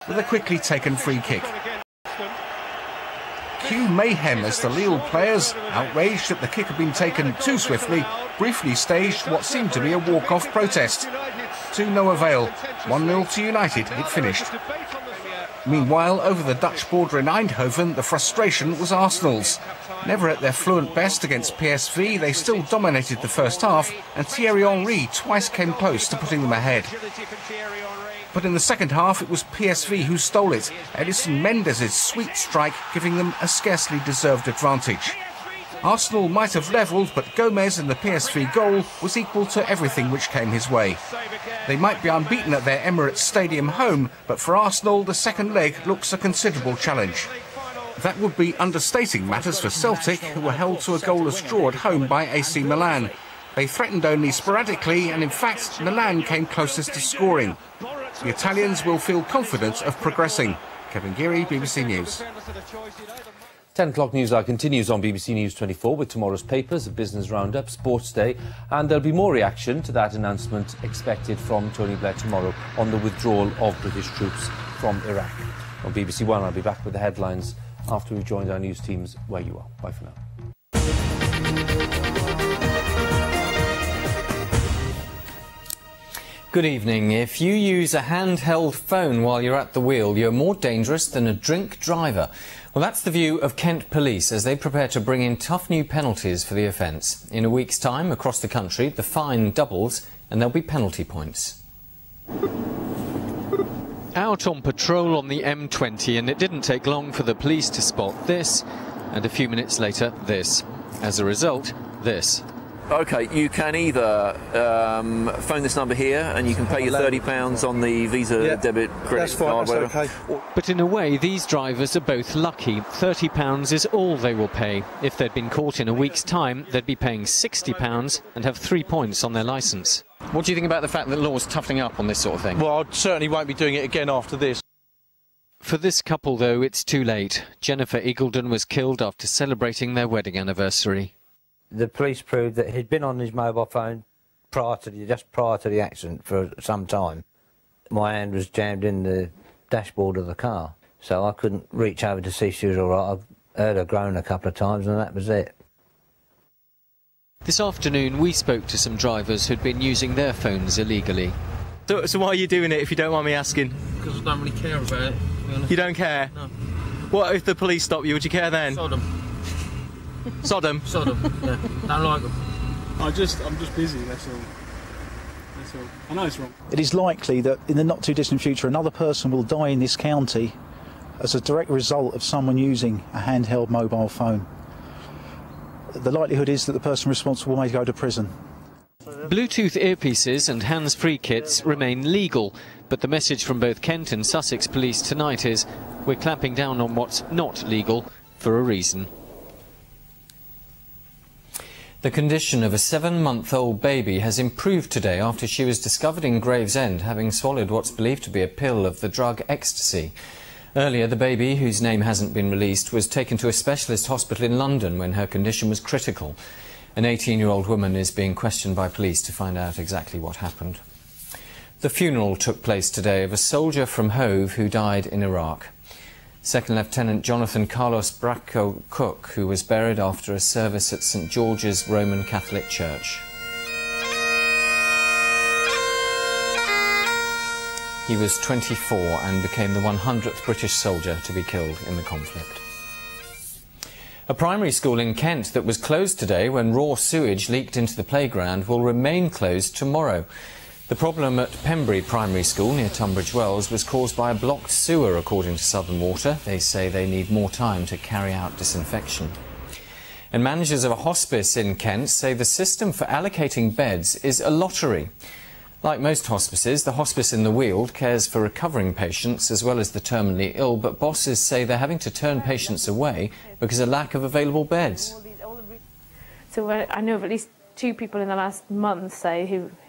with a quickly taken free kick. Cue mayhem as the Lille players, outraged that the kick had been taken too swiftly, briefly staged what seemed to be a walk-off protest. To no avail. 1-0 to United, it finished. Meanwhile, over the Dutch border in Eindhoven, the frustration was Arsenal's. Never at their fluent best against PSV, they still dominated the first half, and Thierry Henry twice came close to putting them ahead. But in the second half, it was PSV who stole it. Edison Mendes' sweet strike giving them a scarcely deserved advantage. Arsenal might have levelled, but Gomez in the PSV goal was equal to everything which came his way. They might be unbeaten at their Emirates Stadium home, but for Arsenal, the second leg looks a considerable challenge. That would be understating matters for Celtic, who were held to a goalless draw at home by AC Milan. They threatened only sporadically, and in fact, Milan came closest to scoring. The Italians will feel confident of progressing. Kevin Geary, BBC News. 10 o'clock Newshour continues on BBC News 24 with tomorrow's papers, a business roundup, sports day, and there'll be more reaction to that announcement expected from Tony Blair tomorrow on the withdrawal of British troops from Iraq. On BBC One, I'll be back with the headlines after we've joined our news teams where you are. Bye for now. Good evening. If you use a handheld phone while you're at the wheel, you're more dangerous than a drink driver. Well, that's the view of Kent Police as they prepare to bring in tough new penalties for the offence. In a week's time, across the country, the fine doubles and there'll be penalty points. Out on patrol on the M20, and it didn't take long for the police to spot this, and a few minutes later, this. As a result, this. OK, you can either phone this number here and you can pay your £30 on the Visa debit credit card. That's okay. But in a way, these drivers are both lucky. £30 is all they will pay. If they'd been caught in a week's time, they'd be paying £60 and have 3 points on their licence. What do you think about the fact that law's toughening up on this sort of thing? Well, I certainly won't be doing it again after this. For this couple, though, it's too late. Jennifer Eagledon was killed after celebrating their wedding anniversary. The police proved that he'd been on his mobile phone just prior to the accident for some time. My hand was jammed in the dashboard of the car, so I couldn't reach over to see if she was all right. I've heard her groan a couple of times and that was it. This afternoon, we spoke to some drivers who'd been using their phones illegally. So why are you doing it, if you don't mind me asking? Because I don't really care about it. You don't care? No. What if the police stop you? Would you care then? Sodom. Sodom? Sodom, yeah. Don't like them. I'm just busy, that's all. That's all. I know it's wrong. It is likely that in the not too distant future another person will die in this county as a direct result of someone using a handheld mobile phone. The likelihood is that the person responsible may go to prison. Bluetooth earpieces and hands-free kits remain legal, but the message from both Kent and Sussex police tonight is we're clamping down on what's not legal for a reason. The condition of a 7-month-old baby has improved today after she was discovered in Gravesend having swallowed what's believed to be a pill of the drug ecstasy. Earlier, the baby, whose name hasn't been released, was taken to a specialist hospital in London when her condition was critical. An 18-year-old woman is being questioned by police to find out exactly what happened. The funeral took place today of a soldier from Hove who died in Iraq. Second Lieutenant Jonathan Carlos Bracco Cook, who was buried after a service at St George's Roman Catholic Church. He was 24 and became the 100th British soldier to be killed in the conflict. A primary school in Kent that was closed today when raw sewage leaked into the playground will remain closed tomorrow. The problem at Pembury Primary School near Tunbridge Wells was caused by a blocked sewer, according to Southern Water. They say they need more time to carry out disinfection. And managers of a hospice in Kent say the system for allocating beds is a lottery. Like most hospices, the Hospice in the Weald cares for recovering patients as well as the terminally ill, but bosses say they're having to turn patients away because of lack of available beds. So I know of at least 2 people in the last month, say,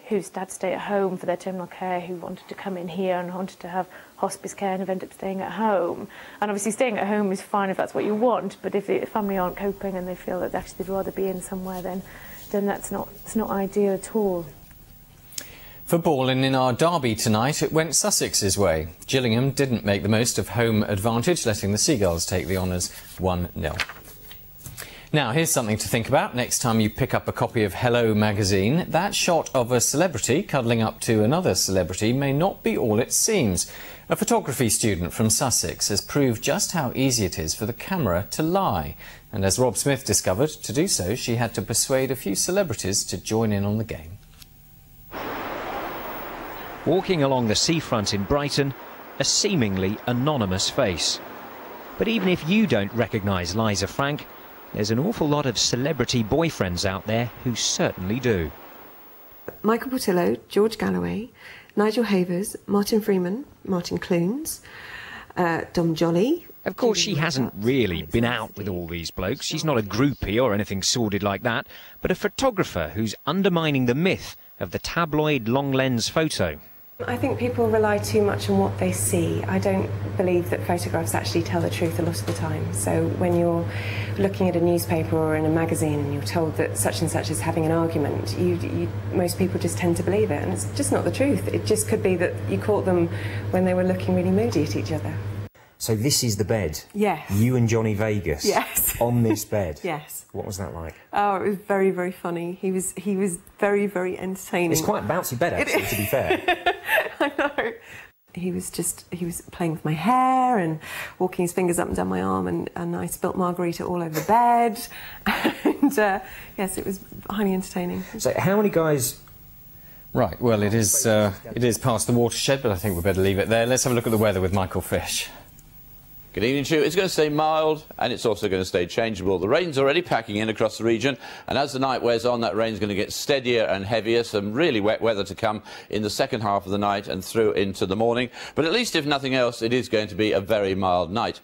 who's had to stay at home for their terminal care, who wanted to come in here and wanted to have hospice care and have ended up staying at home. And obviously staying at home is fine if that's what you want, but if the family aren't coping and they feel that actually they'd rather be in somewhere, then it's not ideal at all. For bowling in our derby tonight, it went Sussex's way. Gillingham didn't make the most of home advantage, letting the Seagulls take the honours 1-0. Now, here's something to think about next time you pick up a copy of Hello magazine. That shot of a celebrity cuddling up to another celebrity may not be all it seems. A photography student from Sussex has proved just how easy it is for the camera to lie. And as Rob Smith discovered, to do so, she had to persuade a few celebrities to join in on the game. Walking along the seafront in Brighton, a seemingly anonymous face. But even if you don't recognise Liza Frank, there's an awful lot of celebrity boyfriends out there who certainly do. Michael Portillo, George Galloway, Nigel Havers, Martin Freeman, Martin Clunes, Dom Jolly. Of course, she hasn't really been out with all these blokes. She's not a groupie or anything sordid like that, but a photographer who's undermining the myth of the tabloid long-lens photo. I think people rely too much on what they see. I don't believe that photographs actually tell the truth a lot of the time. So when you're looking at a newspaper or in a magazine and you're told that such and such is having an argument, most people just tend to believe it, and it's just not the truth. It just could be that you caught them when they were looking really moody at each other. So this is the bed? Yes. You and Johnny Vegas? Yes. On this bed? Yes. What was that like? Oh, it was very, very funny. He was very, very entertaining. It's quite a bouncy bed, actually, to be fair. I know. He was playing with my hair and walking his fingers up and down my arm, and I spilt margarita all over the bed. And, yes, it was highly entertaining. So how many guys... Right, well, it is past the watershed, but I think we better leave it there. Let's have a look at the weather with Michael Fish. Good evening to you. It's going to stay mild and it's also going to stay changeable. The rain's already packing in across the region, and as the night wears on, that rain's going to get steadier and heavier. Some really wet weather to come in the second half of the night and through into the morning. But at least, if nothing else, it is going to be a very mild night.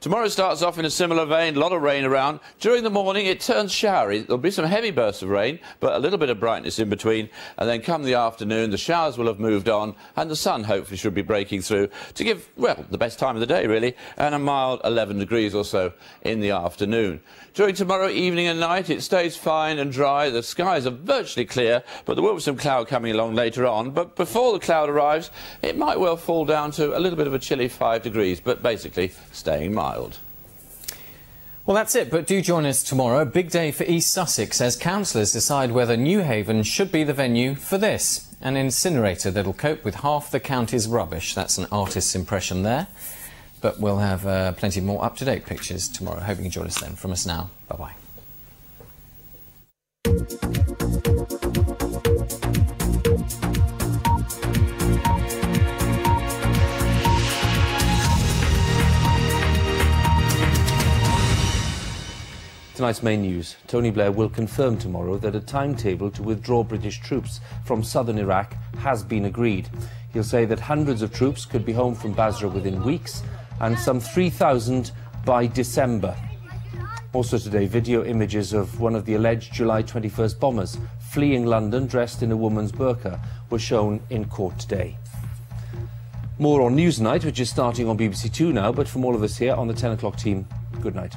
Tomorrow starts off in a similar vein, a lot of rain around. During the morning, it turns showery. There'll be some heavy bursts of rain, but a little bit of brightness in between. And then come the afternoon, the showers will have moved on, and the sun hopefully should be breaking through to give, well, the best time of the day, really, and a mild 11 degrees or so in the afternoon. During tomorrow evening and night, it stays fine and dry. The skies are virtually clear, but there will be some cloud coming along later on. But before the cloud arrives, it might well fall down to a little bit of a chilly 5 degrees, but basically staying mild. Well, that's it, but do join us tomorrow. A big day for East Sussex as councillors decide whether Newhaven should be the venue for this. An incinerator that'll cope with half the county's rubbish. That's an artist's impression there. But we'll have plenty more up-to-date pictures tomorrow. Hope you can join us then. From us now, bye-bye. Tonight's main news. Tony Blair will confirm tomorrow that a timetable to withdraw British troops from southern Iraq has been agreed. He'll say that hundreds of troops could be home from Basra within weeks and some 3,000 by December. Also today, video images of one of the alleged July 21st bombers fleeing London dressed in a woman's burqa were shown in court today. More on Newsnight, which is starting on BBC Two now, but from all of us here on the 10 o'clock team, good night.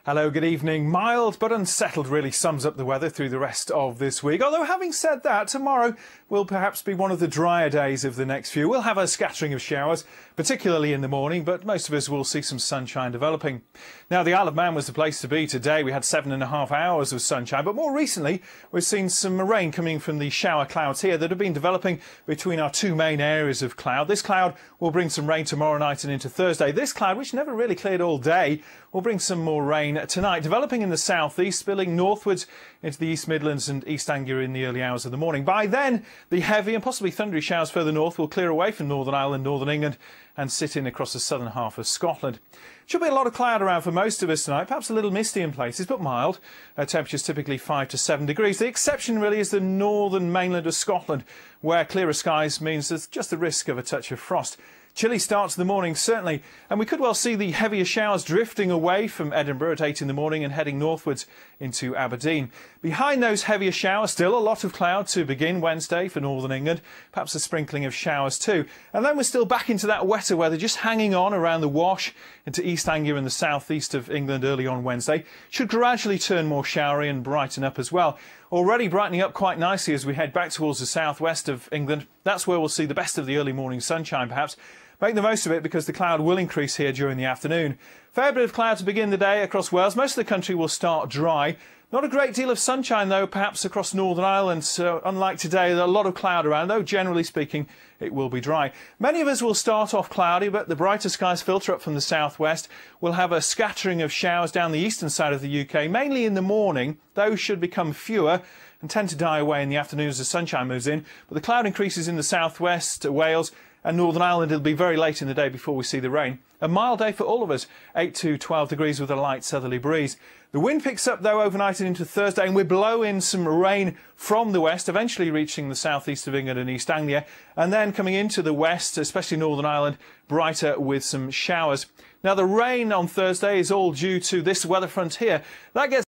Hello, good evening. Mild but unsettled really sums up the weather through the rest of this week. Although, having said that, tomorrow will perhaps be one of the drier days of the next few. We'll have a scattering of showers, particularly in the morning, but most of us will see some sunshine developing. Now, the Isle of Man was the place to be today. We had 7.5 hours of sunshine, but more recently, we've seen some rain coming from the shower clouds here that have been developing between our two main areas of cloud. This cloud will bring some rain tomorrow night and into Thursday. This cloud, which never really cleared all day, will bring some more rain tonight, developing in the southeast, spilling northwards into the East Midlands and East Anglia in the early hours of the morning. By then, the heavy and possibly thundery showers further north will clear away from Northern Ireland, Northern England, and sit in across the southern half of Scotland. Should be a lot of cloud around for most of us tonight, perhaps a little misty in places, but mild. Temperatures typically 5 to 7 degrees. The exception really is the northern mainland of Scotland, where clearer skies means there's just the risk of a touch of frost. Chilly start to the morning, certainly, and we could well see the heavier showers drifting away from Edinburgh at 8 in the morning and heading northwards into Aberdeen. Behind those heavier showers, still a lot of cloud to begin Wednesday for northern England, perhaps a sprinkling of showers too. And then we're still back into that wetter weather, just hanging on around the Wash into East Anglia in the southeast of England early on Wednesday. Should gradually turn more showery and brighten up as well. Already brightening up quite nicely as we head back towards the southwest of England. That's where we'll see the best of the early morning sunshine, perhaps. Make the most of it because the cloud will increase here during the afternoon. Fair bit of cloud to begin the day across Wales. Most of the country will start dry. Not a great deal of sunshine, though, perhaps across Northern Ireland. So, unlike today, there's a lot of cloud around, though generally speaking, it will be dry. Many of us will start off cloudy, but the brighter skies filter up from the southwest. We'll have a scattering of showers down the eastern side of the UK, mainly in the morning. Those should become fewer and tend to die away in the afternoon as the sunshine moves in. But the cloud increases in the southwest, Wales and Northern Ireland. It'll be very late in the day before we see the rain. A mild day for all of us, 8 to 12 degrees with a light southerly breeze. The wind picks up, though, overnight and into Thursday, and we blow in some rain from the west, eventually reaching the southeast of England and East Anglia, and then coming into the west, especially Northern Ireland, brighter with some showers. Now, the rain on Thursday is all due to this weather front here. That gets